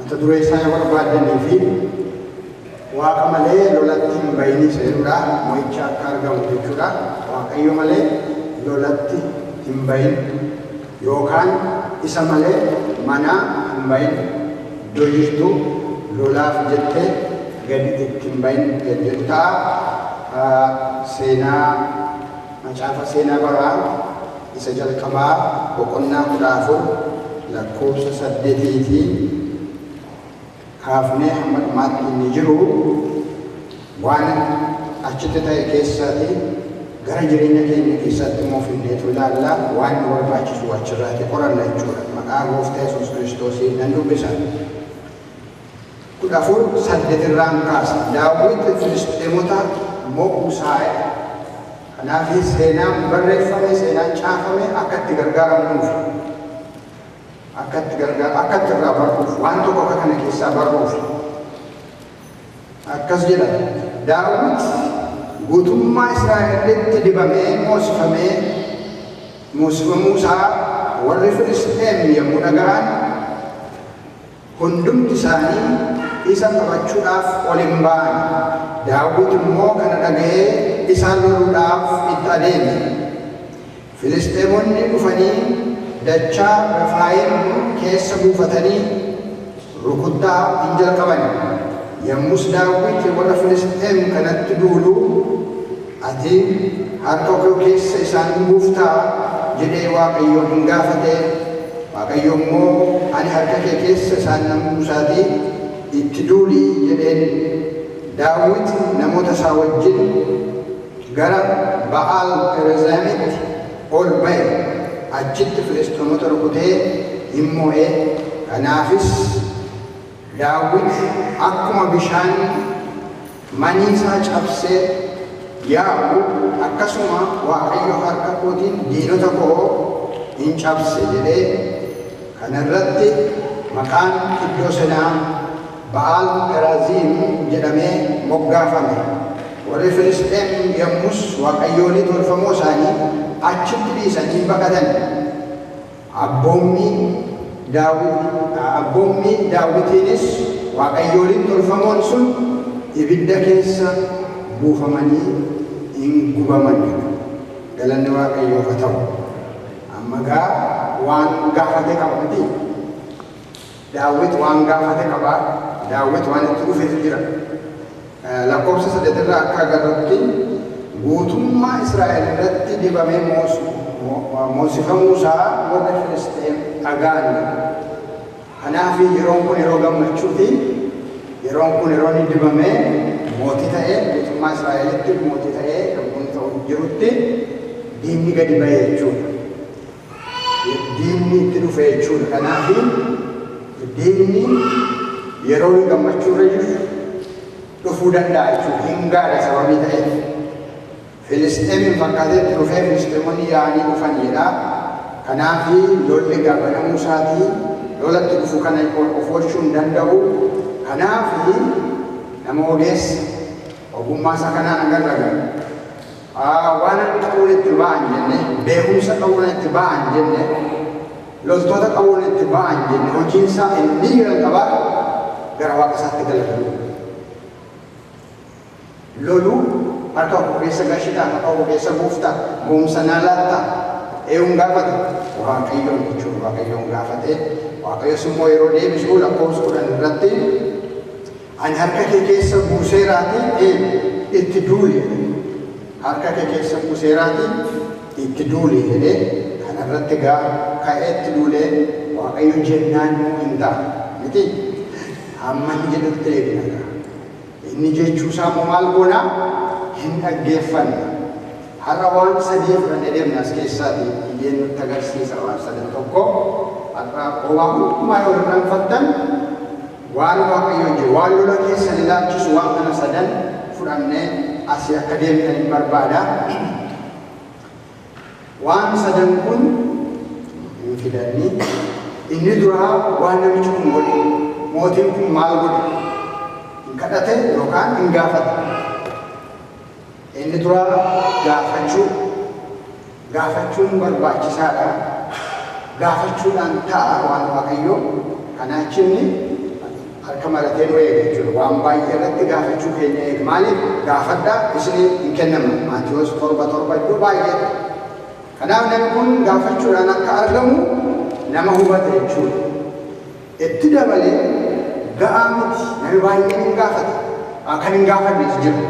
mata duree isaa barbaadanii fi Waaqa malee lolatti hin bayni seerudha. Mo'icha akka argamu jechuudha. Waaqayyo malee lolatti hin bayin yookaan isa malee mana hin bayin doyirtuu lolaaf jettee gadi hin bayin jettaa seenaa macaafa seenaa baraa isa jalqabaa boqonnaa 14 lakkoofsa 8 kaafnee hamma dhumaatti inni jiru waan achitti ta'e keessaati gara jireenya keenya keessatti immoo finneetu ilaalla waan nu barbaachisu achirraati qoranna jechuudha. Maqaa gooftaa Yesuus Kiristoosiin nan dubbisa. 14:8 irraan kaasa. Daawit Filisxeemota mo'uu saa'e. Kanaaf seenaan barreeffame, seenaan caafame akka itti gargaaramuuf, akka itti irraa baruuf, waan tokko akka kana keessaa baruuf. Akkas jedha. Daawit guutummaa Israa'elitti dibamee moosifamuu isaa warri Filisxeem yommuu dhaga'an hundumti isaanii isa qabachuudhaaf ol hin ba'an. Daawit immoo kana dhaga'ee isaan loluudhaaf itti adeeme. Filisxeemonni dhufanii dachaa Refaayim keessa buufatanii rukuttaa hin jalqaban. Yommus Daawit warra Filisxeem kanatti duulu ati harka koo keessa isaan buuftaa jedhee Waaqayyoon hin gaafate. Waaqayyo immoo ani harka kee keessa isaan nan buusaatii itti duulii jedheen. Daawit namoota isaa wajjin gara Ba'aal Perezaamitti ol ba'e. Achitti Filisxeemota rukutee hin mo'e. Kanaafis Daawit akkuma bishaan manii isaa cabsee yaa'u akkasuma Waaqayyo harka kootiin diinota koo hin cabse jedhee kanarratti maqaan iddoo sanaa Ba'aal Peraziim jedhamee moggaafame. Warri Filisxeem yommus Waaqayyoonii tolfamoo isaanii achitti dhiisanii baqatan. Abboommii Daawitiinis Waaqayyooniin tolfamoon sun ibidda keessa buufamanii hin gubaman. Galanni Waaqayyoof haa ta'u. Amma waan gaafate qaba miti. Daawit waan gaafate qaba. Daawit waan itti dhufetu jira. Lakkoofsa 8 irraa akka agarrutti guutummaa Israa'el irratti dibamee moosifamuu isaa warra Filisxeem dhaga'an. Kanaaf yeroon kun yeroo gammachuuti. Yeroon kun yeroo inni dibamee mootii ta'ee guutummaa Israa'elitti mootii ta'ee yommuu ta'u jirutti diinni gadi ba'ee jechuudha. Diinni itti dhufe jechuudha. Kanaaf diinni yeroo inni gammachuurra jiru dhufuu danda'a jechuudha. Hin gaadha sababii ta'eef. Filisxeemiin fakkaatee itti dhufee Filisxeemonni yaa'anii dhufanidha. Kanaaf lolli banamuu isaatii lolatti dhufu kana of oolchuu hin danda'u. Kanaaf nama ogeessa ogummaa isaa kanaan agarra. Waan qabuun itti ba'an jenne, beekumsa qabuun itti ba'an jenne, loltoota qabuun itti ba'an jenne, hojiin isaa inni jalqabaa gara Waaqa isaatti galatu. Loluu harka koo keessa gashitaa, harka koo keessa buuftaa, boomsa naa laattaa, eeyyuun gaafate Waaqayyoon jechuudha. Waaqayyoon gaafate. Waaqayyos immoo yeroo deebisuu lakkoofsa 10 irratti ani harka kee keessa buuseeraatii itti duuli. Harka kee keessa buuseeraatii itti duuli jedhee kanarratti ka'ee itti duulee Waaqayyo jennaan hin ta'a miti. Amma inni jedhutti eegna. Inni jechuusaa maal goonaa hin dhaggeeffanna. Har'a waan sadii fudhannee deemna as keessaatii iyyeen nutti agarsiisa waan sadan tokko. Har'a waan hundumaa yoo irraanfattan waan Waaqayyoon jedhu waan lola keessan ilaalchisu waan kana sadan fudhannee asii akka deemtan hin barbaada. Waan sadan kun hin fidanni. Inni duraa waan namichi kun godhe. Mootiin kun maal godhe? Hin kadhate yookaan hin gaafate. Inni duraa gaafachuun barbaachisaadha. Gaafachuudhaan ta'a waan Waaqayyoo. Kanaaf inni harka maratee nu eega jechuudha. Waan baay'ee irratti gaafachuu keenya eega. Maaliif gaafadhaa isinii hin kennamu. Maatiyoos 7:7 iddoo baay'ee. Kanaaf namni kun gaafachuudhaan akka argamu nama hubate jechuudha. Itti dabalee ga'aa miti namni baay'een hin gaafata. Kan hin gaafannes jiru.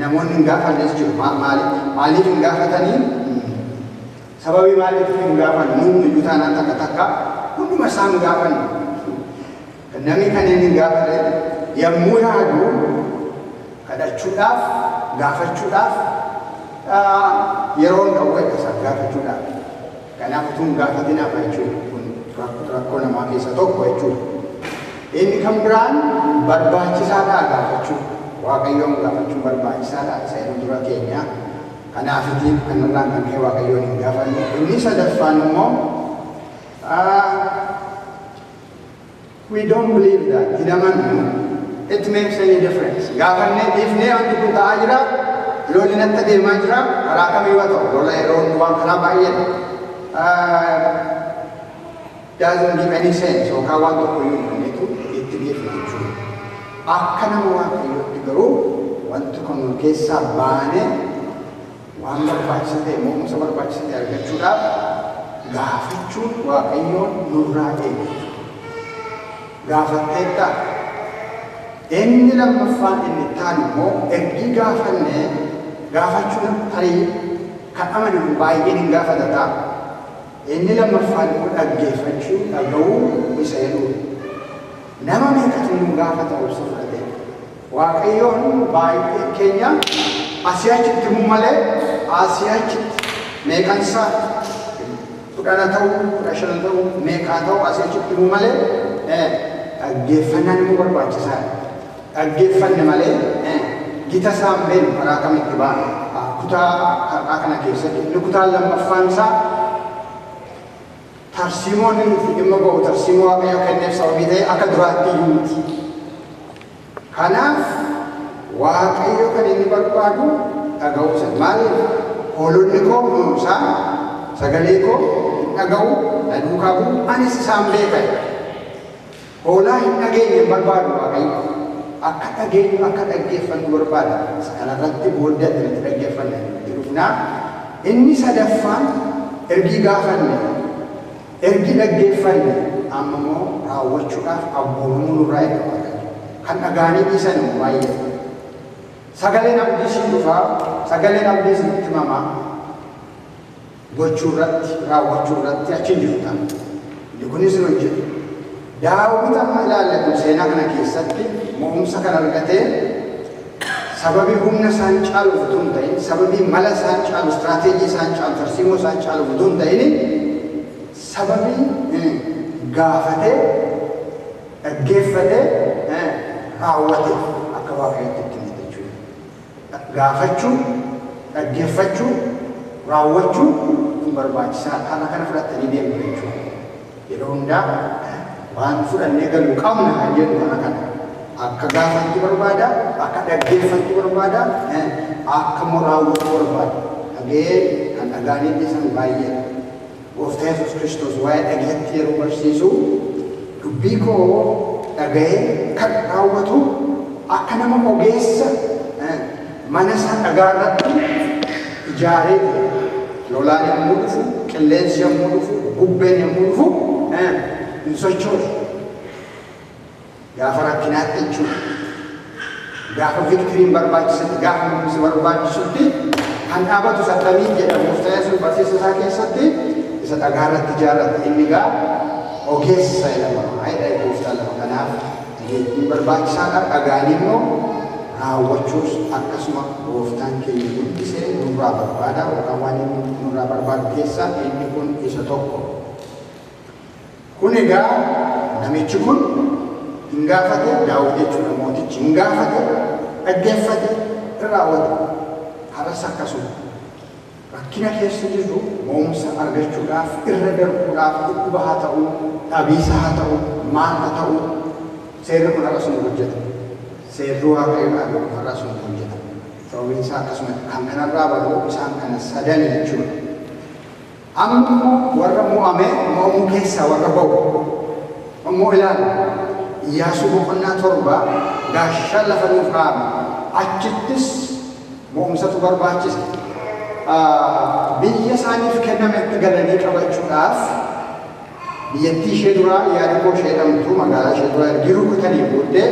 Namoonni hin gaafannes jiru. Maaliif hin gaafatanii? Sababii maaliif hin gaafanne? Nuumni iyyuu taanaan takka hunduma isaan hin gaafanne. Namni kanneen hin gaafate yommuu yaadu kadhachuudhaaf, gaafachuudhaaf yeroon qabu isaan gaafachuudhaaf. Kanaaf utuu hin gaafatinaaf jechuudha. Kun rakkoo namaa keessa tokko jechuudha. Inni kan biraan barbaachisaadha gaafachuu. Waaqayyoon gaafachuun barbaachisaadha. Isa inni dura keenya. Kanaafitiin kanarraan kan ka'e Waaqayyoon hin gaafanne. Inni sadaffaan immoo we don't believe that. It makes any difference. Gaafanne ifnee wanti kun ta'aa jira. Lolli natti deemaa jira. Karaa kamii yoo ta'u lola yeroo waan karaa baay'een doesn't give any sense. Yookaan waan tokko iyyuu hin itti geeffamu jechuudha. Akka nama Waaqayyootti garuu wanti kun keessaa baanee waan barbaachisaa ta'e mo'umsa barbaachisaa ta'e argachuudhaaf gaafachuun Waaqayyoon nurraa eegu. Gaafatteetta. Inni lammaffaan inni taanu immoo ergi gaafannee gaafachuun tarii kan amanu baay'een hin gaafata ta'a. Inni lammaffaan immoo dhaggeeffachuu dhaga'uu isa jedhu. Nama meeqatu nu gaafata obsa fudhate. Waaqayyoon baay'ee keenya asii achitti himu malee asii achitti meeqansaa 10 ta'uu 15 ta'uu meeqaa ta'uu asii achitti himu malee dhaggeeffannaan immoo barbaachisaadha. Dhaggeeffanne malee gita isaan beenu karaa kamitti ba'a. Kutaa har'aa kana keessatti inni kutaan lammaffaan isaa tarsiimoon inni dhimma ba'u tarsiimoo Waaqayyo kenneef sababii ta'e akka duraatti iyyuu miti. Kanaaf Waaqayyo kan inni barbaadu dhaga'uu isa. Maaliif hoolonni koo kunuunsaa sagalee koo dhaga'u na duukaa bu'u anis isaan beeka. Hoolaa hin dhageenye barbaadu Waaqayyo. Akka dhageenyu akka dhaggeeffannu barbaada. Kanarratti booddee itti dhaggeeffanne itti dhufnaa. Inni sadaffaan ergi gaafanne ergi dhaggeeffanne amma immoo raawwachuudhaaf abboomamuu nurraa eegama. Kan dhagaanii dhiisan baay'ee. Sagaleen abdiisii dhufaa, sagaleen abdiisii itti himamaa gochuu irratti, raawwachuu irratti achi hin jiru ta'a. Kunis nu hojjetu. Daawit amma ilaallatu seenaa kana keessatti mo'umsa kan argatee sababii humna isaan caalu utuu hin ta'in, sababii mala isaan caalu, istiraateejii isaan caalu, tarsiimoo isaan caalu utuu hin ta'in sababii gaafatee dhaggeeffatee raawwate akka Waaqayyootti itti himate jechuudha. Gaafachuu, dhaggeeffachuu, raawwachuu kun barbaachisaa kana fudhattanii deemu jechuudha. Yeroo hundaa waan fudhannee galuu qabna kan jedhu kana akka gaafattu barbaada, akka dhaggeeffattu barbaada, akka raawwattu barbaada. Dhagee kan dhagaanii dhiisan baay'ee. Gooftaa Yesuus Kiristoos waa'ee dhageetti yeroo barsiisu dubbii koo dhaga'ee kan raawwatu akka nama ogeessa mana isaa dhagaa irratti ijaaree lolaan yommuu dhufu, qilleensi yommuu dhufu, bubbeen yommuu dhufu hin sochoosu. Gaafa rakkinaatti jechuudha. Gaafa viktiriin barbaachisutti, gaafa mul'isi barbaachisutti kan dhaabatu sattamii jedhamu Gooftaa Yesuus barsiisa isaa keessatti isa dhagaa irratti ijaarrate inni gaa ogeessa jedhama. Ayidha Gooftaa lama kanaaf dhageettiin barbaachisaadha. Dhagaanii immoo raawwachuus akkasuma Gooftaan keenya guddisee nurraa barbaada yookaan waan inni nurraa barbaadu keessaa inni kun isa tokko. Kun egaa namichi kun hin gaafate Daawit jechuudha mootichi hin gaafate dhaggeeffate raawwate. Haras akkasuma rakkina keessa jirru mo'umsa argachuudhaaf irra darbuudhaaf dhukkuba haa ta'u, dhabiisa haa ta'u, maal haa ta'u seerri kun akkasuma hojjeta. Seerri Waaqayyoo akkasuma hojjeta. Sababiin isaa akkasuma kan kanarraa baruu isaan kana sadan jechuudha. Amma warra mo'amee mo'amuu keessaa warra ba'u immoo ilaala. Iyyaasuu boqonnaa 7 gaashaan lafa nuuf kaa'ame. Achittis mo'umsatu barbaachisa. Biyya isaaniif kennametti galanii qabachuudhaaf biyyattii ishee duraa Yaarikoo ishee jedhamtu magaalaa ishee duraa ergi rukutanii booddee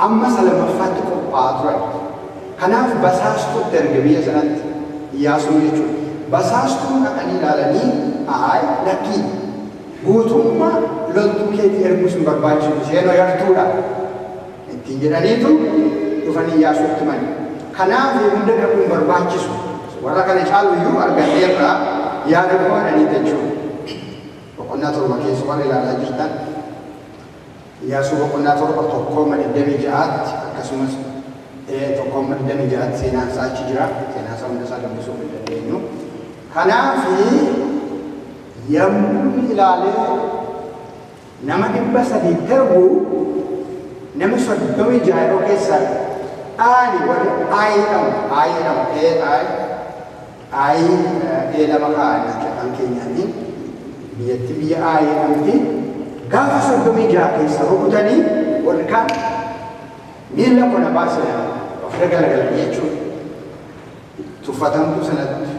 amma salamaffaatti qophaa'aa turan. Kanaaf basaastuutti erga biyya sanatti Iyyaasuu jechuudha. Basaastuun dhaqanii ilaalanii lakkii guutummaa loltuu keetii erguus hin barbaachisu isheen yartuudha ittiin jedhaniitu dhufanii Iyyaasuutti mani. Kanaaf hunda dhaquu hin barbaachisu. Warra kana caalu iyyuu argateerraa yaada godhanii jechuudha. Boqonnaa 7 keessa waan ilaalaa jirtan Iyyaasuu boqonnaa 7 1:26 akkasumas 1:26 seenaan isaa achi jira. Seenaan isaa hunda isaa dubbisuu hin dandeenyu. Kanaaf yommuu ilaalee nama 300 darbu nama 36 keessaa ani warri lama kaa'an kan keenyaatiin biyyatti biyya jedhamti gaafa 36 keessa rukutanii warri kaan miila kona baasanii of galagalanii jechuudha. Tuffatamtu sanatti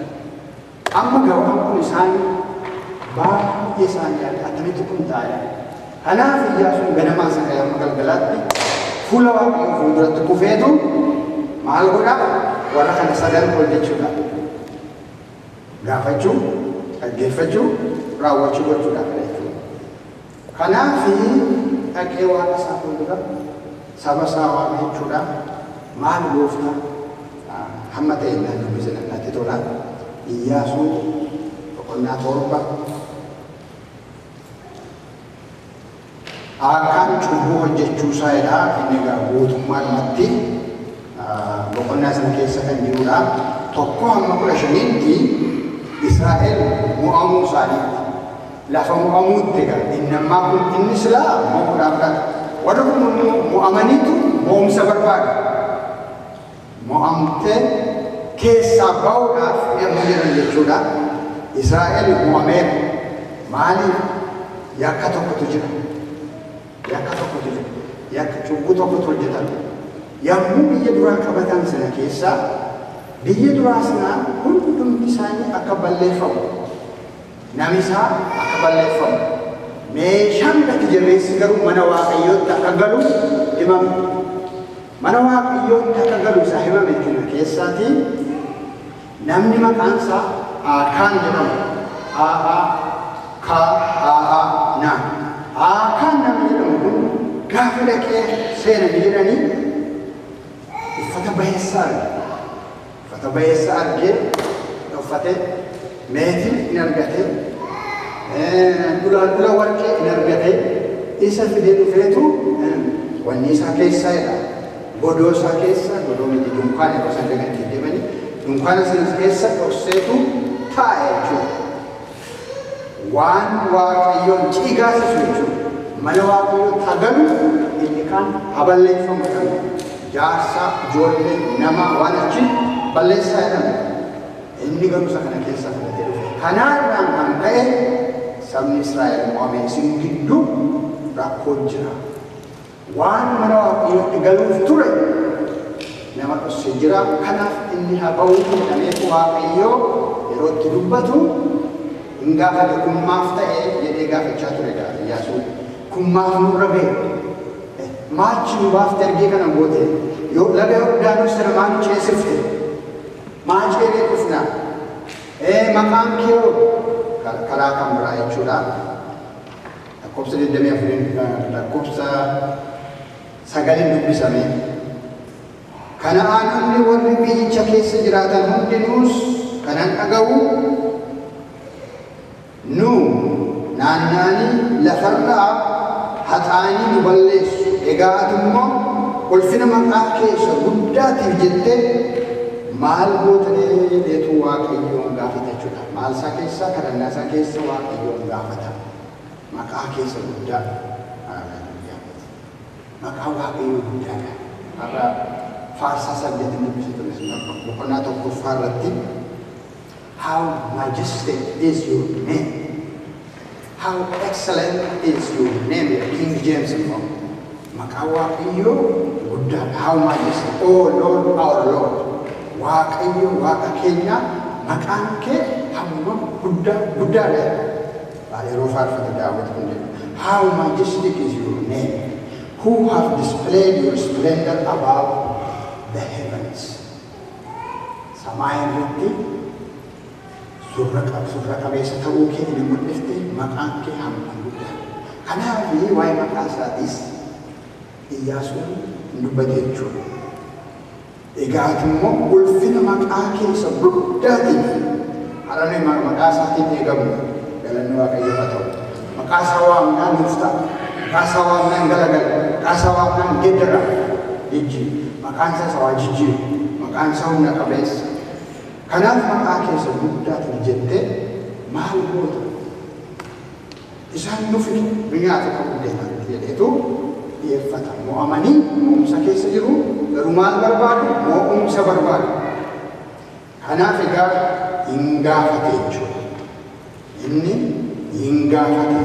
amma gaawwan kun isaan baay'ee isaanii attamitti kun taa'e. Kanaaf Iyyaasuun ganamaa sana yemmuu galgalaatti fuula Waaqayyoo fuulduratti kufeetu maal godhaa warra kana sadan ol jechuudha. Gaafachuu, dhaggeeffachuu, raawwachuu gochuudhaaf jechuudha. Kanaaf dhaqee Waaqa isaa fuuldura saba isaa waame jechuudha. Maal gooftaa hamma ta'e naan dubbise natti tola. Iyyaasuu boqonnaa 7 akkaan cubbuu hojjechuu isaadha. Inni egaa guutummaadhumatti boqonnaa sana keessa kan jirudha. 1-15tti Israa'el mo'amuu isaaniitti lafa mo'amuutti egaa inni ammaa kun inni silaa mo'uudhaaf kan warra kun mo'amaniitu mo'umsa barbaada. Mo'amtee keessaa ba'uudhaaf yommuu jiran jechuudha. Israa'el mo'ameera. Maaliif? Yakka tokkotu jira. Yakka cubbuu tokkotu hojjetame. Yommuu biyya duraa qabatan sana keessaa biyya duraa sanaa hundumti isaanii akka balleeffamu. Namni isaa akka balleeffamu. Meeshaan gati jabeessi garuu mana Waaqayyootti akka galu himame. Mana Waaqayyootti akka galu isaa himame kana keessaatii namni maqaan isaa Aakaan jedhamu. Aakaan namni jedhamu kun gaafa dhaqee seenanii jedhanii uffata bayeessaa argee uffatee meetii in argatee dula warqee in argatee isa fidee dhufeetu wanni isaa keessaa jedha. Godoo isaa keessa godoo miti dunkaana yeroo isaan dhaqanii deemanii dunkaana sanas keessa dhokseetu taa'e jechuudha. Waan Waaqayyoon cigaasisu jechuudha. Mana Waaqayyoo tagalu inni kaan haballeeffamu kan jaarsaa ijoollee namaa waan achi balleessaa jedhama. Inni garuu isa kana keessa filatee dhufe. Kanaadhaan kan ta'e sabni Israa'el mo'ame isin gidduu rakkoon jira. Waan mana Waaqayyootti galuuf ture nama dhoksee jira. Kanaaf inni haa ba'uu jedhameetu Waaqayyoo yeroo itti dubbatu hin gaafate kun maaf ta'e jedhee gaafachaa ture Iyyaasuun. Kun maaf nurra ga'e? Maachi nu baafte ergee kana goote? Yoo laga Yordaanos sana maal ceesifte? Maa ceeree dhufna? Maqaan kee karaa kan biraa jechuudha. Lakkoofsa 24 lakkoofsa 9 dubbisame. Kana'aanonni warri biyyicha keessa jiraatan hundinuus kanan dhaga'u nu naannaanii lafarraa haxaanii nu balleessu. Egaa ati immoo ulfina maqaa keessa guddaatiif jettee maal gootanii jedheetu Waaqayyoon gaafata jechuudha. Maal isaa keessaa kadhannaa isaa keessa Waaqayyoon gaafata. Maqaa keessa guddaa maqaa Waaqayyoo guddaadha. Har'a faarsaa 8 dubbisitu boqonnaa 1ffaa irratti how majestic is your name. how excellent is your name, King James. Maqaa Waaqayyoo guddaadha. How majesty, oh Lord, our Lord. Waaqayyo Waaqa keenya maqaan kee hammam guddaadha. Yeroo faarfata Daawit kun jedhu. How majestic is your name, who have displayed your splendor above the heavens. Samaa irratti surra qabeessa ta'uu kee ni mul'ifte, maqaan kee hammam guddaadha. Kanaaf waa'ee maqaa isaatiis Iyyaasuun dubbate jechuudha. Egaa immoo ulfina maqaa keessa guddaatiif har'anii maqaa isaatiin eegamu galanni Waaqayyoo haa ta'u. Maqaa isaa waamnaan nuuf ta'a. Maqaa isaa waamnaan galagala. Maqaa isaa waamnaan geeddara. Maqaan isaa waa jijjiiru. Maqaan isaa humna qabeessa. Kanaaf maqaa keessa guddaatiin jettee maal goota? Isaan nuuf biyyaata qabu deemanii jedheetu dhiyeeffata. Mo'amanii mo'umsa keessa jiru garuu maal barbaadu? Mo'umsa barbaadu. Kanaaf egaa hin gaafate jechuudha. Inni hin gaafate.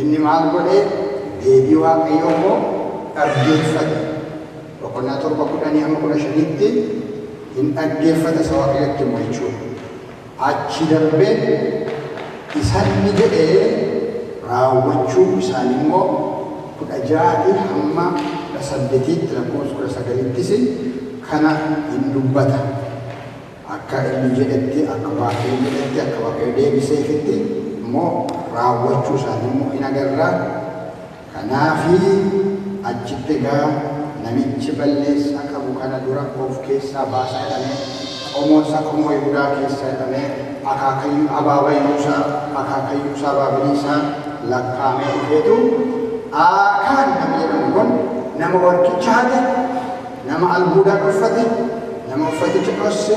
Inni maal godhee deebii Waaqayyoo immoo dhaggeeffate. Boqonnaa 7:10-15 hin dhaggeeffate isa Waaqayyootti immoo jechuudha. Achi darbee isaan ni jedhee raawwachuu isaan immoo 16-18 lakkoofsa 19 kana hin dubbata. Akka inni jedhetti, akka Waaqayyo jedhetti, akka Waaqayyo deebiseefitti immoo raawwachuu isaanii immoo hin agarra. Kanaafi achitti egaa namichi balleessaa qabu kana dura of keessaa baasa jedhamee qomoonsaa qomoo Yihuudaa keessa jedhamee akaakayyuusaa baabiliisaa lakkaa'amee dhufeetu Aakaan nama jedhamu kun nama warqichaate, nama albuudaa uffate, nama uffaticha dhosse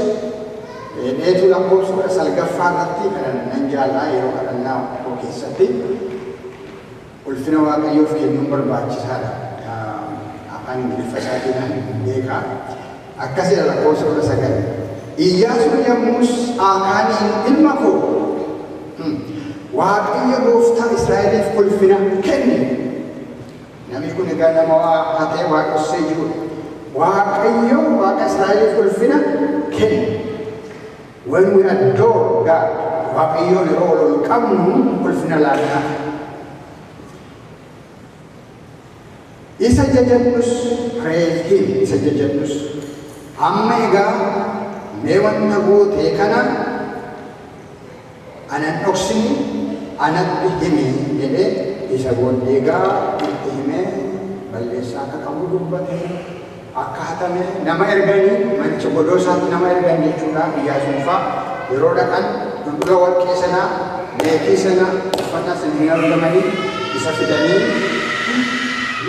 dheetu lakkoofsa 19 irratti kan nan jaallaa yeroo kadhannaa keessatti ulfina Waaqayyoof kennuun barbaachisaadha. Afaan Ingiliffaa isaatiin beekaa. Akkasidha lakkoofsa 19. Iyyaasuun yommus Aakaaniin ilma koo Waaqayyo Gooftaa Israa'eliif ulfina kenne. Namni kun egaa nama Waaqa ta'e waaqessee jirudha. Waaqayyo Waaqa Israa'eliif ulfina kenne. When we adore God, Waaqayyo yeroo ol qabnu ulfina laannaa. Isa jajannus praise him, isa jajannus. Amma egaa mee wanta gootee kana anan dhoksini anatti himi jedhee isa booddee egaa itti himee balleessaa akka qabu dubbate akka hatame nama erganii manicha godoo isaatti nama ergan jechuudha. Iyyaasuun fa'aa yeroo dhaqan dudura warqee sanaa meetii sana uffata sana hin argamanii isa fidanii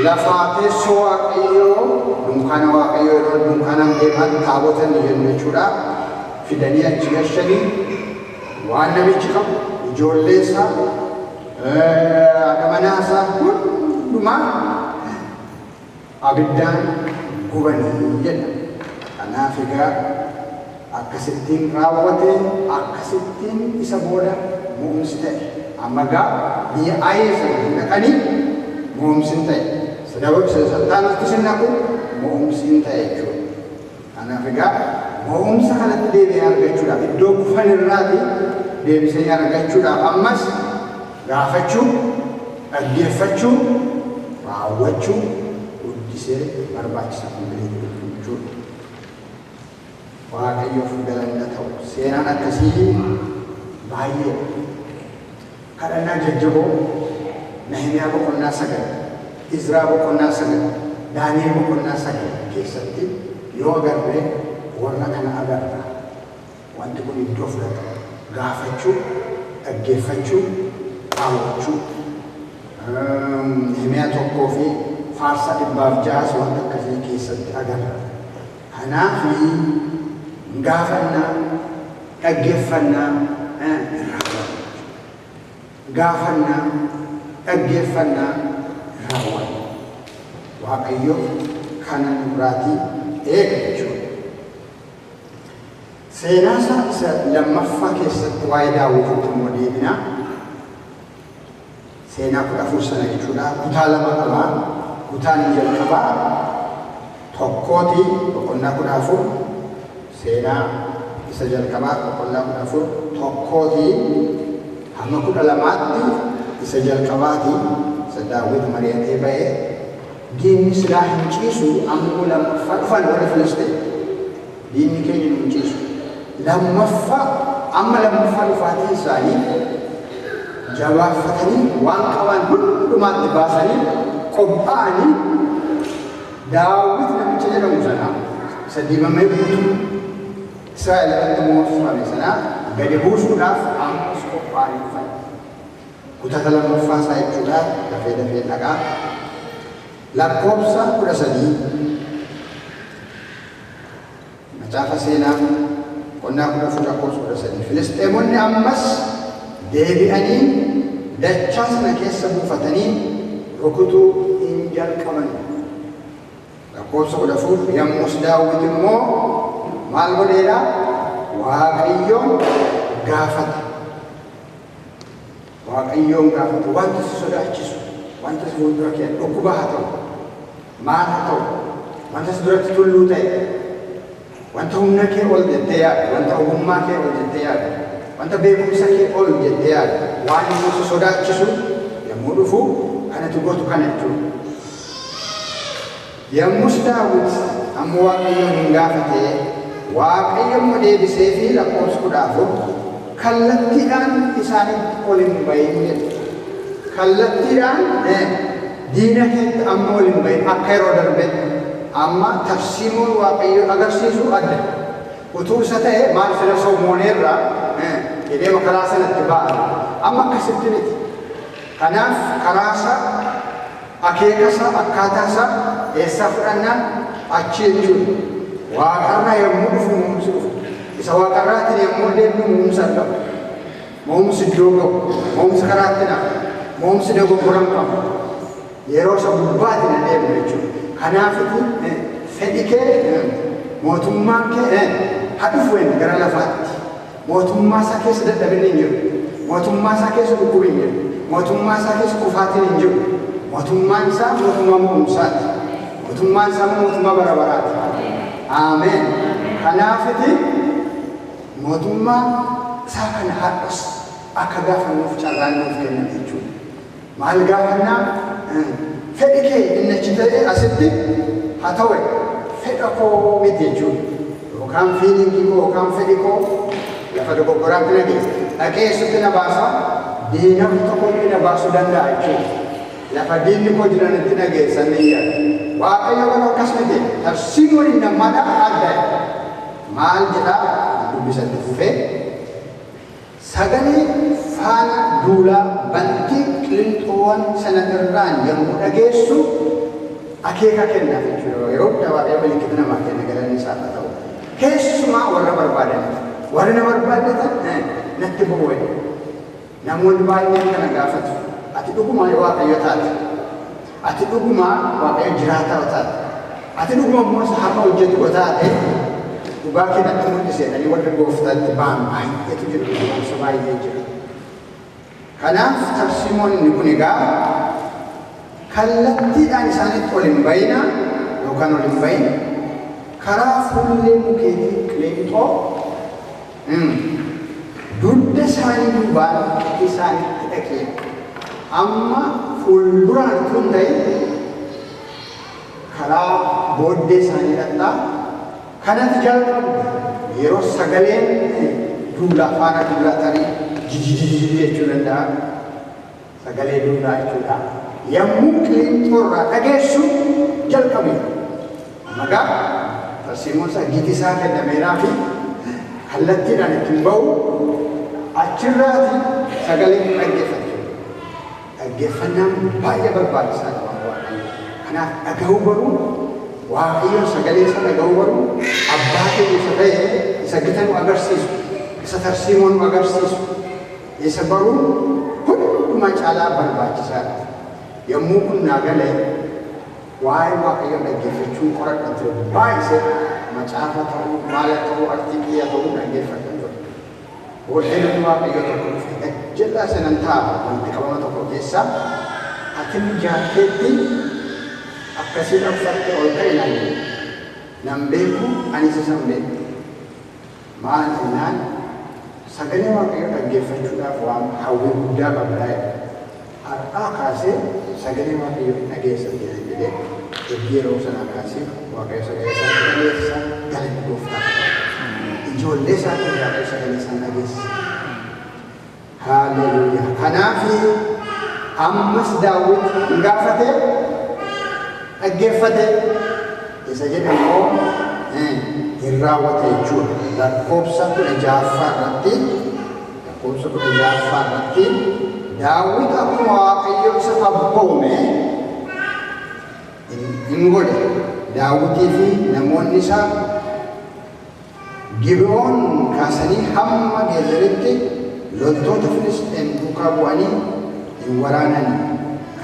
lafaa teessoo Waaqayyoo dunkaana Waaqayyoo yeroo dunkaanaan deeman taabotan jennu jechuudha. Fidanii achi gashanii waan namichi qabu ijoollee isaa haadha isaa hundumaa abiddaan gubanii jedha. Kanaaf egaa akkasittiin raawwate, akkasittiin isa booda mo'umsi ta'e. Amma egaa biyya Aayee sana dhaqanii mo'umsi hin ta'e. Sattaanatti sinnaku mo'umsi hin ta'e jechuudha. Kanaaf egaa mo'umsa kanatti deebi'ee argachuudhaaf iddoo kufan irraati deebisanii argachuudhaaf ammas gaafachuu, dhaggeeffachuu, raawwachuu guddisee barbaachisa jechuudha. Waaqayyoof galanna ta'u seenaan akkasii baay'ee kadhannaa jajjaboo Nehemiyaa boqonnaa 9, Izraa boqonnaa 9, Daani'eel boqonnaa 9 keessatti yoo agarre warra kana agarra. Wanti kun iddoo fudhata. Gaafachuu, dhaggeeffachuu, raawwachuu. Nehemiyaa 1 fi faarsaa 106 wanta akkasii keessatti agarra. Kanaaf gaafannaa, dhaggeeffannaa, gaafannaa, dhaggeeffannaa, raawwanna. Waaqayyo kana nurraatii eega jechuudha. Seenaa isaa isa lammaffaa keessatti waa'ee Daawititti immoo deebinaa. seenaa 14 sana jechuudha. Kutaa lama qaba. Kutaan jalqabaa tokkooti boqonnaa 14 seenaa isa jalqabaa boqonnaa 14 tokkooti hamma 12tti isa jalqabaati isa Daawit mari'atee ba'e diinni silaa hin ciisu ammoo lammaffaa dhufan warra Filisxeem diinni keenya hin ciisu lammaffaa amma lammaffaa dhufaatii isaanii jabaafatanii waan qaban hundumaatti baasanii qophaa'anii Daawit namicha jedhamu sana isa diibamee guutuu Israa'el irratti moofifame sana gadi buusuudhaaf ammas qophaa'anii dhufan. Kutata lammaffaa isaa jechuudha dafee dhaqaa. Lakkoofsa 13 macaafa seenaa qonnaa 14 lakkoofsa 13 Filisxeemonni ammas deebi'anii dachaa sana keessa buufatanii rukutuu hin jalqaban. Lakkoofsa 14 yommus Daawit immoo maal godheedha? Waaqayyoon gaafate. Waaqayyoon gaafate wanta si sodaachisu wanta si fuuldura kee dhukkuba haa ta'u maal haa ta'u wanta si duratti tulluu ta'e wanta humna kee ol jettee yaadu wanta ogummaa kee ol jettee yaadu wanta beekumsa kee ol jettee yaadu waan immoo si sodaachisu yommuu dhufu kanatu gootu kana jechuudha. Yommus Daawit ammoo Waaqayyoon hin gaafatee Waaqayyoon deebisee fi lakkoofsa 14 kallattiidhaan isaanitti ol hin bahin jedhe. Kallattiidhaan diina keetti amma ol hin bahin akka yeroo darbe amma tafsiimoon Waaqayyoo agarsiisu adda. Utuu isa ta'e maal fira Solomooneerraa jedhee karaa sanatti ba'a. Amma akkasitti miti. Kanaaf karaasa akeekasa akkaataasa eessaa fudhannaan achi jechuudha. Waaqarraa yommuu dhufu muumsi dhufu. Isa waaqarraatiin yommuu deemnu muumsa argama. Muumsi iddoo qabu. Muumsi karaatti nafa. Muumsi dogoggoran qabu. Yeroo isa gubbaatiin adeemu jechuudha. Kanaafitu fedhi kee mootummaan kee haa dhufu gara lafaatti. Mootummaa isaa keessa dadhabinni hin jiru. Mootummaa isaa keessa dhukkubni hin jiru. Mootummaa isaa keessa kufaatiin hin jiru. Mootummaan isaa mootummaa muumsaati. Mootummaan isaa mootummaa bara baraati. Ameen. Kanaafiti mootummaa isaa kana har'as akka gaafannuuf carraan nuuf kenna jechuudha. Maal gaafannaa? Fedhi kee inni achi ta'e asitti haa ta'u fedha koo miti jechuudha. Yookaan fiilingii koo yookaan fedhi koo lafa dogoggoraatti na geessa. Dhaqeessutti na baasa diinamni tokkotti na baasuu danda'a jechuudha. Lafa diinni koo jiranitti na geessa ni yaada. Waaqayyo garuu akkas miti tafsiimoon namaadha adda. Maal jedhaa dubbisatti fufee sagalee faana duulaa bantii qilixoowwan sana irraan yommuu dhageessu akeeka kennaaf jechuudha. Yeroo dabaabee mallattoo namaa kenna galanii isaaf haa ta'u. Keessumaa warra barbaadan warri na barbaadatan natti bu'uure. Namoonni baay'een kana gaafatu. Ati dhugumaa Waaqayyo taate. Ati dhugumaa Waaqayyo jiraataa taate. Ati dhugumaa immoo har'a hojjetu taate dhugaa keenatti mul'iseedhanii warra gooftaatti ba'an baay'eetu jiru. Gosa baay'ee jira. Kanaaf tafsiimoon inni kun egaa kallattiidhaan isaanitti ol hin bayina yookaan ol hin bayin karaa fuullee mukeetii qileenxoo dugda isaanii duubaan isaanitti dhaqee amma fuulduraan tun ta'e karaa booddee isaanii dhaqxaa kanatti jalqabu yeroo sagaleen duulaa faana duulaa tarii jijjiirri jechuu danda'a sagalee duulaa jechuudha. Yommuu qileenxoo irraa dhageessu jalqabe magaa tarsiimoon isaa giti isaa kennameeraa fi kallattiidhaan ittiin ba'u achirraati sagalee dhaggeeffatu. Dhaggeeffannaan baay'ee barbaachisaadha waan Waaqayyo. Kanaaf dhaga'uu baruu Waaqayyoon sagalee isa dhaga'uu baruu abbaa keenya isa ta'e isa gita nu agarsiisu isa tarsiimoo nu agarsiisu isa baruu hundumaa caalaa barbaachisaadha. Yommuu kun naa galee waa'ee Waaqayyoon dhaggeeffachuun qoradhatu baay'isee macaafa ta'uu maala ta'uu artiikilii ta'uu dhaggeeffatan ture. Booddee namni Waaqayyo tokko dhufe jal'aa sanan ta'a wanti qabama tokko keessa atin jaakeetti akkasiin uffatte ol ka'e nan beeku ani san beeku maal jennaan sagalee waaqayyoo dhaggeeffachuudhaaf waan hawwii guddaa qabdaa har'aa kaasee sagalee waaqayyoo dhageessatti jedhee yeroo sana kaasee waaqayyo sagalee isaa dhageessa galatti gooftaa ijoollee isaatti waaqayyo sagalee isaa dhageessa. Hallelujah. Kanaafi ammas Daawit gaafate dhaggeeffate isa jedhamoo hin raawwate jechuudha. Lakkoobsa 16 irratti Daawit akkuma waaqayyo isa abboome hin godhe. Daawitii fi namoonni isaa Gibe'oon kaasanii hamma Geezeritti loltoota Filisxeem duukaa bu'anii hin waraanan.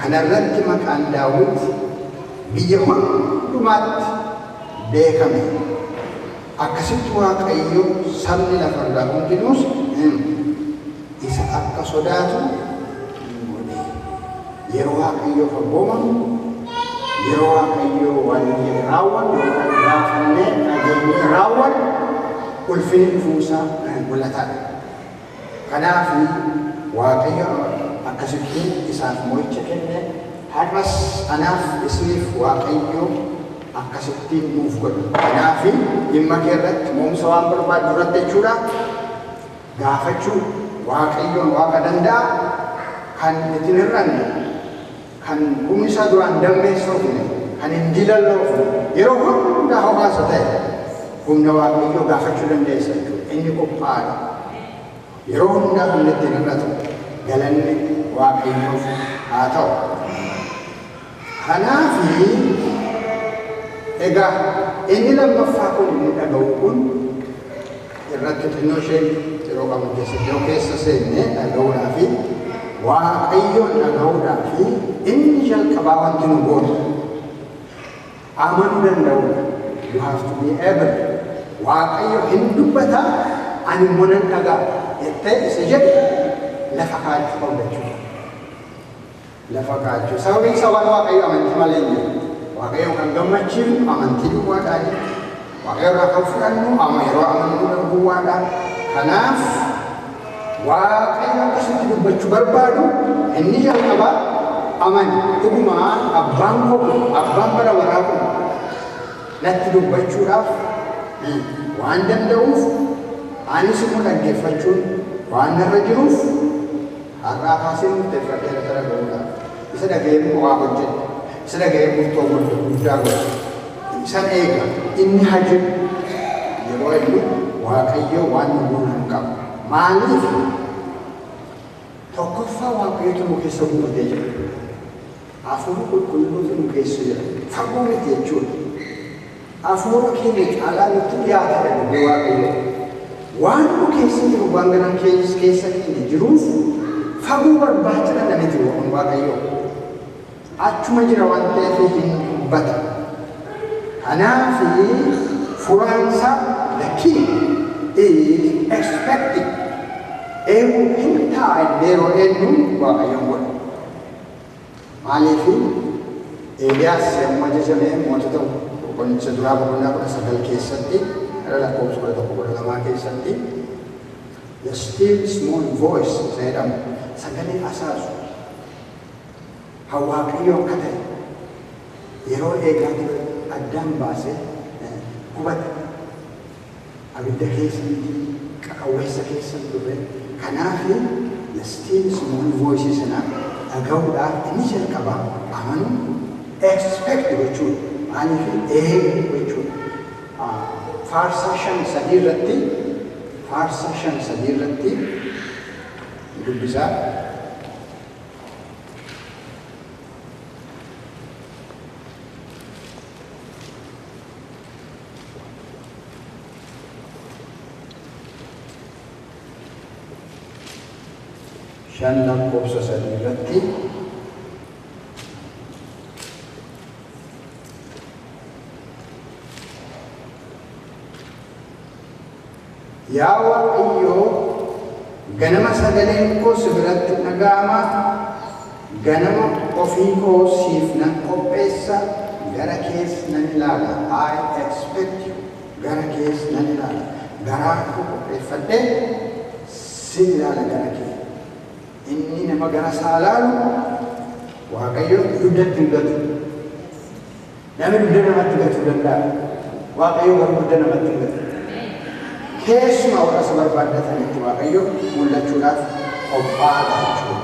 Kana irratti maqaan Daawit biyya hundumaatti beekame. Akkasitti waaqayyo sabni lafarraa hundinuus isa akka sodaatu godhe. Yeroo waaqayyoof abboomamu, yeroo waaqayyoo waan raawwannu raafannee dhageenyee raawwannu ulfinni dhufuusaa mul'ataadha. Kanaaf waaqayyo akkasitti isaaf mo'icha kenne. Har'as anaaf isiniif waaqayyo akkasitti nuuf godha. Kanaaf dhimma kee irratti mo'umsa waan barbaadu irratti jechuudha. Gaafachuu waaqayyoon waaqa danda'a kan ittiin hir'anne kan humni isaa duraan dammeessuufne kan hin dilalloofne yeroo hundaa hawaasa ta'e humna waaqayyoo gaafachuu dandeessa jechuudha. Inni qophaa'aadha. Yeroo hundaa humna ittiin hir'atu galanni waaqayyoof haa ta'u. Kanaaf egaa inni lammaffaa kun inni dhaga'u kun irratti xinnoo ishee yeroo qabu keessa seennee dhaga'uudhaaf waaqayyoon dhaga'uudhaaf inni jalqabaa wanti nu goonu amanuu danda'uudha. You have to be able. Waaqayyo hin dubbata ani immoo nan dhaga'a jettee isa jedhe lafa kaachuu qabda jechuudha. Lafa kaachuu sababiin isaa waan waaqayyo amantii malee hin jiru. Waaqayyo kan gammachiifnu amantii duwwaadhaan, waaqayyo irraa kan fudhannu yeroo amanuu duwwaadhaan. Kanaaf waaqayyo akkasitti dubbachuu barbaadu inni jalqabaa amani. Dhugumaan abbaan bara baraa kun natti dubbachuudhaaf waan danda'uuf anis immoo dhaggeeffachuun waan narra jiruuf har'aa kaasee murteeffadhee irratti dhaga'uudhaaf isa dhaga'ee waa hojjedhe. Isa dhaga'ee murtoo guddaa godhe. Isan eega inni haa jedhu yeroo inni waaqayyo waan nu guutuu qabu. Maaliif tokkoffaa waaqayyotu nu keessa guutee jira. Hafuura qulqulluutu nu keessa jira. Fagoo miti jechuudha. Hafuura keenya caalaa nutti dhiyaata jedhu waaqayyo. Waan nu keessa jiru waan garaa keessa keenya jiruuf fagoo barbaachisa namni jiru waaqayyo. Achuma jira waan ta'eef hin dubbata. Kanaaf furaansa the key is expecting. Eeguun hin taa'e yeroo eenyu waaqayyoon godha. Maaliif Eeliyaas yommuu ajajamee mootota boqonnisa duraa boqonnaa 19 keessatti gara lakkoofsa 11 keessatti the still small voice jedhamu sagalee asaasu waaqayyo akka ta'e yeroo eegaatti addaan baasee hubate. Abidda keessatti qaqawweessa keessatti turre. Kanaaf the still small voice sana dhaga'uudhaaf inni jalqabaa amanuu expect gochuudha. Maaliif eegu gochuudha. Faarsaa 5:3 irratti dubbisaa. Shan lakkoofsa 3 irratti yaa Waaqayyo ganama sagaleen koo si biratti dhaga'ama ganama ofii koo siif nan qopheessa gara kees nan ilaala. I expect you. Gara kees nan ilaala. Garaa koo qopheeffadhee si ilaala gara kee. Inni nama gara isaa ilaalu Waaqayyo duddatti hin gatu. Namni dudda namatti gatuu danda'a. Waaqayyo garuu dudda namatti hin gatu. Keessumaa warra isa barbaaddatanitti Waaqayyo mul'achuudhaaf qophaa'aa jechuudha.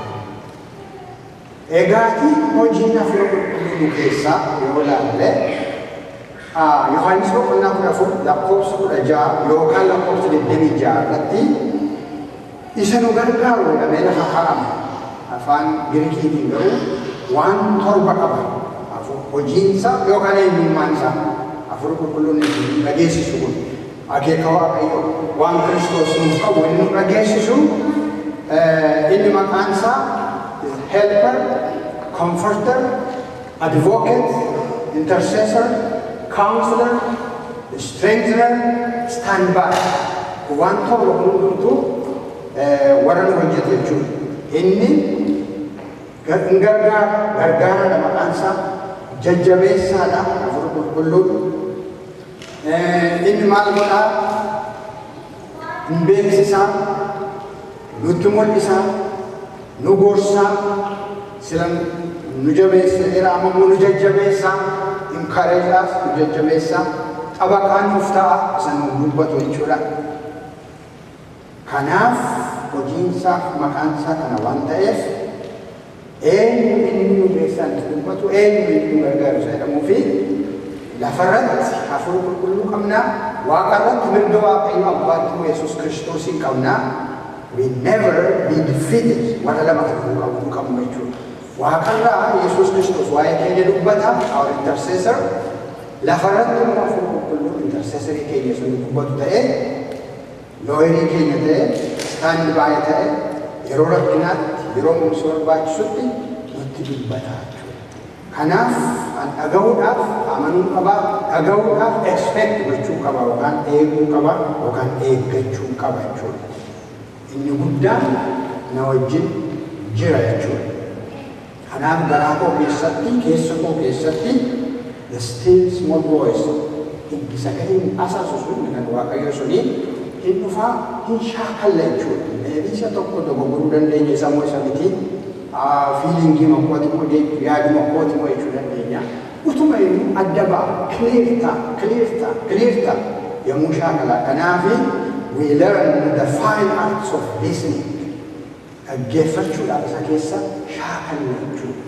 Egaatii hojiin hafuura qulqulluu keessaa yoo ilaalle Yohaannis boqonnaa 14 lakkoofsa 16 yookaan lakkoofsa 26 irratti isa nu gargaaru jedhamee lafa kaa'ame. Afaan Giriikiitiin garuu waan 7 qaba. Hojiinsa yookaan eenyummaan isaa hafuura qulqulluun dhageessisu kun akeeka Waaqayyo waan Kiristoos nuuf qabu inni nu dhageessisu inni maqaan isaa helper, comforter, advocate, intercessor, counselor, strengthener, standby. Waan torba hundumtuu warra nu hojjetu jechuudha. Inni gargaara maqaan isaa jajjabeessaadha hafuura qulqulluu. Inni maal godhaa? Nu beeksisaa, nutti mul'isaa, nu gorsaa, silan nu jabeesseera ammoo nu jajjabeessaa, encourage'aas nu jajjabeessaa, xabaqaa nuuf ta'a isa nu dubbatu jechuudha. Kanaaf hojiinsaaf maqaan isaa kana waan ta'eef eenyu inni nu beeksaan dubbatu eenyu inni nu gargaaru isa jedhamuu fi lafarratti hafuura qulqulluu qabnaa, waaqarratti mirga Waaqayyo abbaatti Yesuus Kiristoosiin qabnaa. We never be defeated. Warra lama kan qabu jechuudha. Waaqarraa Yesuus Kiristoos waa'ee keenya dubbata, our intercessor. Lafarratti immoo hafuura qulqulluu intercessorii keenya sun dubbatu ta'ee, looyerii keenya ta'ee, stand by ta'ee, yeroo rakkinaatti, yeroo mumsi barbaachisutti nutti dubbata jechuudha. Kanaaf dhaga'uudhaaf amanuu qaba, dhaga'uudhaaf expect gochuu qaba yookaan eeguu qaba yookaan eeggachuu qaba jechuudha. Inni guddaan na wajjin jira jechuudha. Kanaaf garaa koo keessatti, keessa koo keessatti the still small voice sagaleen asaasu sun kan Waaqayyo suni hin dhufaa hin shaakalla jechuudha. Isa tokko dogoggoruu dandeenya sammuu isa miti fiilingii makkooti moo yaaduu makkooti moo jechuu dandeenya. Utuma inni adda ba'a clear yommuu shaakala. Kanaaf we learn the fine arts of listening. Dhaggeeffachuudhaaf isa keessa shaakalla jechuudha.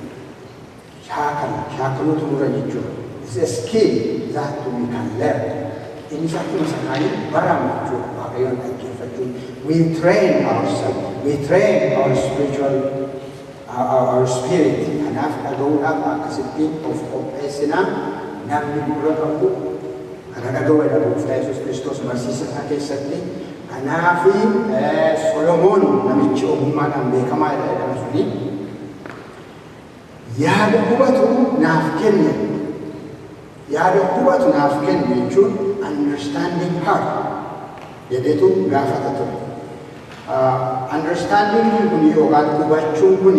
Shaakaluutu nurra jechuudha. It's a skill that we can learn. Inni akkuma sanaanii baramu jechuudha. Waaqayyoon dhaggeeffachuun. We train ourselves. We train our spiritual our spirit. Kanaaf dhaga'uudhaaf akkasitti of qopheessinaa namni gurra qabu kana dhaga'uudha Gooftaa Yesuus Kiristoos barsiisa isaa keessatti. Kanaaf Solomoon namichi ogummaadhaan beekamaa jedhama suni yaada hubatu naaf kenne jechuun understanding heart jedhetu gaafata ture. Understanding kun yookaan hubachuun kun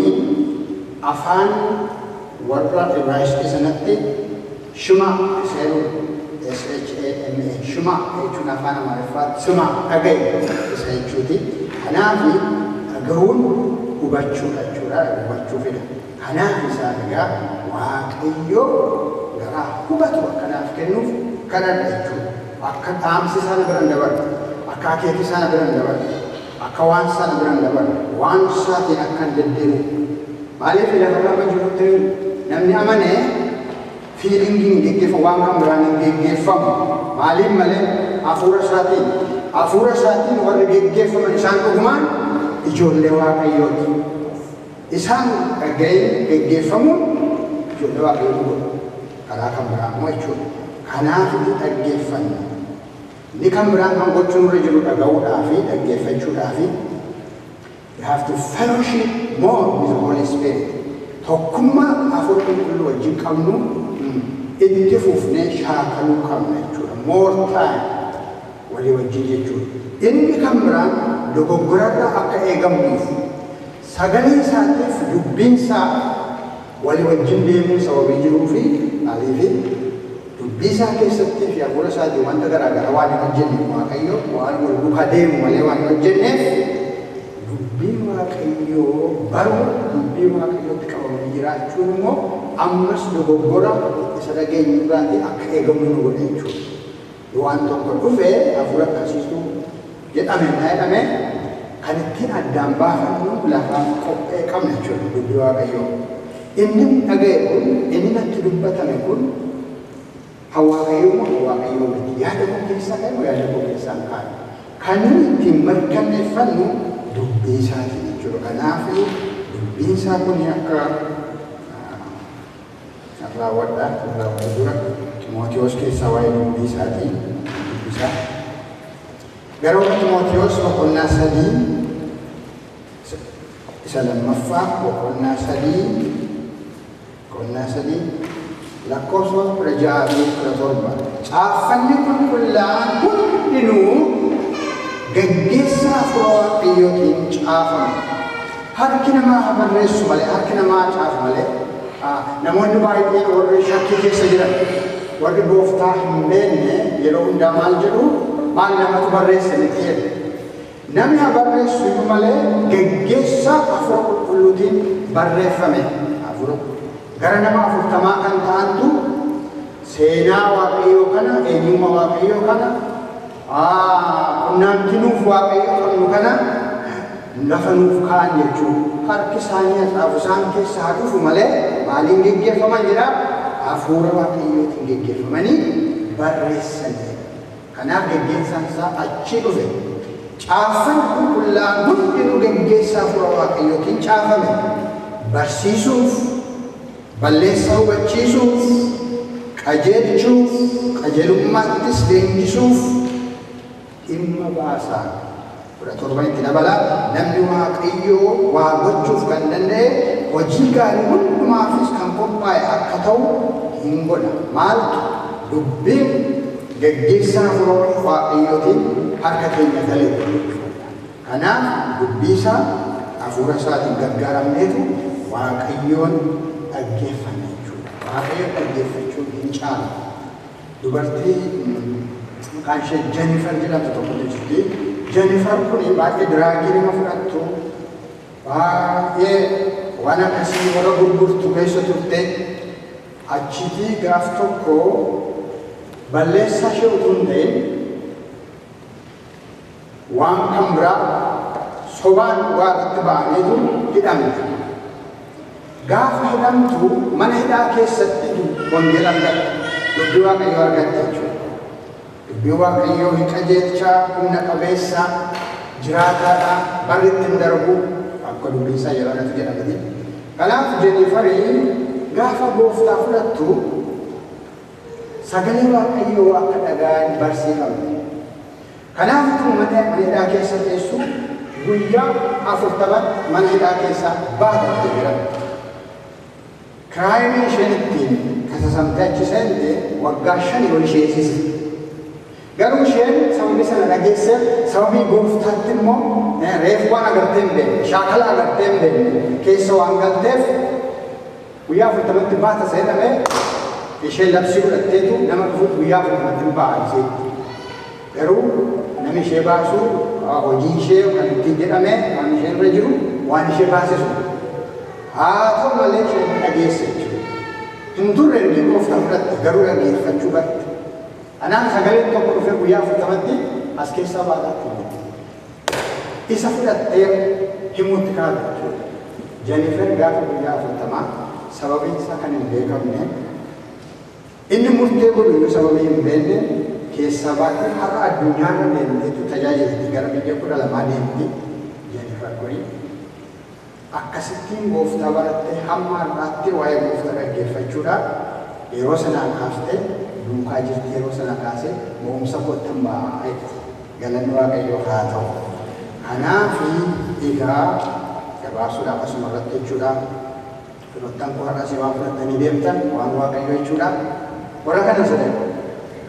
afaan warra Ibraayistii sanatti shuma seeruu SHAMA shuma jechuun afaan Amaariffaatti shuma dhagaye isa jechuuti. Kanaaf dhaga'uun hubachuudha jechuudha. Hubachuu fida. Kanaaf isaan egaa Waaqayyo garaa hubatu akkanaaf kennuuf kadhadha jechuudha. Akka dhaamsi sana biraan dabarre, akka akeeki sana biraan dabarre, akka waan sana biraan dabarre, waan isaatiin akka hin deddeebi'u. Maaliif lafarraa jirutti namni amanee fiilingiin geggeeffamu waan kan biraan hin geggeeffamu. Maaliif malee hafuura isaatiin warri geggeeffaman isaan dhugumaan ijoollee Waaqayyooti. Isaan dhaga'ee geggeeffamuun ijoollee Waaqayyoo godhu. Karaa kan biraan immoo jechuudha. Kanaaf dhaggeeffanna. Inni kan biraan kan gochuu nurra jiru dhaga'uudhaa fi dhaggeeffachuudhaa fi we have to fellowship more with the Holy Spirit. Tokkummaa hafuura qulqulluu wajjin qabnu itti fufnee shaakaluu qabna jechuudha. More time walii wajjin jechuudha. Inni kan biraan dogoggorarraa akka eegamnuuf sagalee isaatiif dubbinsaa walii wajjin deemuu sababii jiruu fi aliifi dubbii isaa keessatti fi hafuura isaatii wanta garaagaraa waan hin hojjenne Waaqayyo waan wal duukaa deemu malee waan hin hojjenneef dubbii Waaqayyoo baruu dubbii Waaqayyootti qabamanii jiraachuun immoo ammas dogoggora isa dhageenyu irraatii akka eegamu nu godhe jechuudha. Waan tokko dhufee hafuura akkasiitu jedhame kan ittiin addaan baafannu lafaan qophee qabna jechuudha dubbii Waaqayyoo. Inni dhaga'e kun inni natti dubbatame kun Waaqayyoo miti yaada koo keessaa ka'e yaada koo keessaa hin kaane. Kan nuyi ittiin mirkaneeffannu dubbii isaatiin jechuudha. Kanaaf dubbiin isaa kun akka raawwadhaa dura Timootiyoos keessaa waa'ee dubbii isaatii dubbisaa. Garuu Timootiyoos boqonnaa 3 isa lammaffaa boqonnaa 3 lakkoofsa 16-17 caaffanni qulqullaa'aan hundinuu gaggeessaa hafuura Waaqayyootiin caafame. Harki namaa barreessu malee harki namaa caafu malee namoonni baay'een warri shakkii keessa jiran warri gooftaa hin beekne yeroo hundaa maal jedhu maal namatu barreesse miti jedhu. Namni haa barreessu iyyuu malee gaggeessaa hafuura qulqulluutiin barreeffame hafuura. Gara nama 40 kan ta'antu seenaa Waaqayyoo kana eenyummaa Waaqayyoo kana qunnamtinuuf Waaqayyoo qabnu kana lafa nuuf kaa'an jechuudha. Harki isaanii xaafu isaan keessa haa dhufu malee maaliin geggeeffaman jedha hafuura Waaqayyootiin geggeeffamanii barreessanii. Kanaaf geggeessaan isaa achi dhufe. Caaffanni qulqullaa'aan hundinuu geggeessaa hafuura Waaqayyootiin caafame. Barsiisuuf, balleessaa hubachiisuuf, qajeelchuuf, qajeelummaattis leenjisuuf dhimma baasaa. 17 dabalaa namni Waaqayyoo waa gochuuf kan danda'e hojii gaarii hundumaafis kan qophaa'e akka ta'u hin godha. Maaltu dubbiin geggeessaa hafuura Waaqayyootiin harka keenya galee. Kanaaf dubbii isaa hafuura isaatiin gargaaramneetu Waaqayyoon dhaggeeffanna jechuudha. Waaqayyoon dhaggeeffachuun hin caalu. Dubartii maqaan ishee Jennifer jedhamtu tokkotu jirti. Jennifer kun baay'ee diraagii nama fudhattu baay'ee waan akkasii warra gurgurtu keessa turte achitii gaaf tokko balleessaa ishee utuu hin ta'in waan kan biraa sobaan waaqatti ba'ameetu hidhamte. Gaafa hidhamtu mana hidhaa keessatti wangeela argatte dubbii Waaqayyoo argatte jechuudha. Dubbii Waaqayyoo hin qajeelchaa humna qabeessaa jiraataadhaa barri ittiin darbu akka dubbii isaa yeroo anatu jedhamati. Kanaaf Jenniferii gaafa gooftaa fudhattu sagalee Waaqayyoo akka dhaga'an barsiifamte. Kanaaf utuu mana hidhaa keessa teessu guyyaa 40 mana hidhaa keessaa baatatte jedhamte. Kiraayimii isheen ittiin kasasamtee achi seente waggaa 5 ol isheessise. Garuu isheen sababii sana dhageesseef sababii gooftaatti immoo reefu waan agartee hin beekne shaakala agartee hin beekne keessa waan galteef guyyaa 40tti baata seename isheen labsii godhatteetu nama dhufuutti guyyaa 40tti baa'aa. Garuu namni ishee baasu hojii ishee kan ittiin jedhame waan isheen irra jiru waan ishee baasisu. Haa ta'u malee isheen dhageesse jechuudha. Hin turre inni gooftaa fudhatte garuu dhageeffachuu batte. Anaan sagaleen tokko dhufee guyyaa 40tti as keessaa baataatti isa fudhattee himuutti kaa'ate jechuudha. Jennifer gaafa guyyaa 40 sababiin isaa kan hin beekamne inni murtee godhu sababii hin beekne keessaa baatee har'a addunyaarra deemteetu tajaajilti gara biyya 12 deemti Jennifer kuni. Akkasittiin gooftaa barattee hamma har'aatti waa'ee gooftaa dhaggeeffachuudhaan yeroo sanaa kaaftee duukaa jirti yeroo sana kaasee mo'umsa kottan baay'ee galanni Waaqayyoo haa ta'u. Kanaaf egaa gabaabsuudhaaf asuma irratti jechuudhaan firoottan koo har'as waan fudhattanii deemtan waan Waaqayyoo jechuudhaan warra kana sadan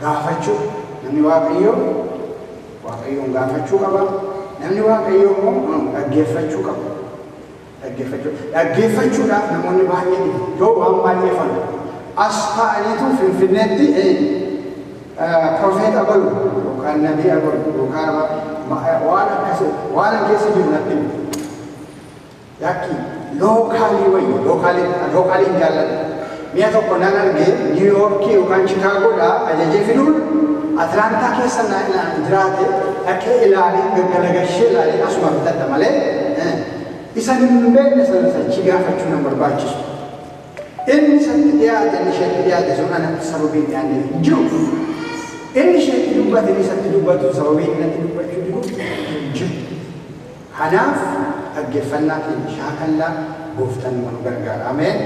gaafachuu namni Waaqayyoon gaafachuu qaba. Namni Waaqayyoo immoo dhaggeeffachuu qaba. dhaggeeffachuudhaaf namoonni baay'een yoo waan baay'eeffan as ta'aniitu Finfinneetti profeet abalu yookaan nabii abalu yookaan waan akkasii waan keessa jiru natti yakki lookaalii wayii lookaaliin jaalladha. Mi'a tokko nan argee Niw Yoorkii yookaan Chikaagoodhaa ajajee fiduun Atlaantaa keessa jiraate dhaqee ilaalee gaggalagashee ilaalee asuma bitadha malee isa hin beekne sana achi gaafachuu nan barbaachisu. Inni isatti dhiyaate inni isheetti dhiyaate sun anatti sababii dhiyaanne hin jiru. Inni isheetti dubbate inni isatti dubbatu sababii innatti dubbachuu hin jiru. Kanaaf dhaggeeffannaa keenya shaakallaa gooftaan nu gargaara. Ameen.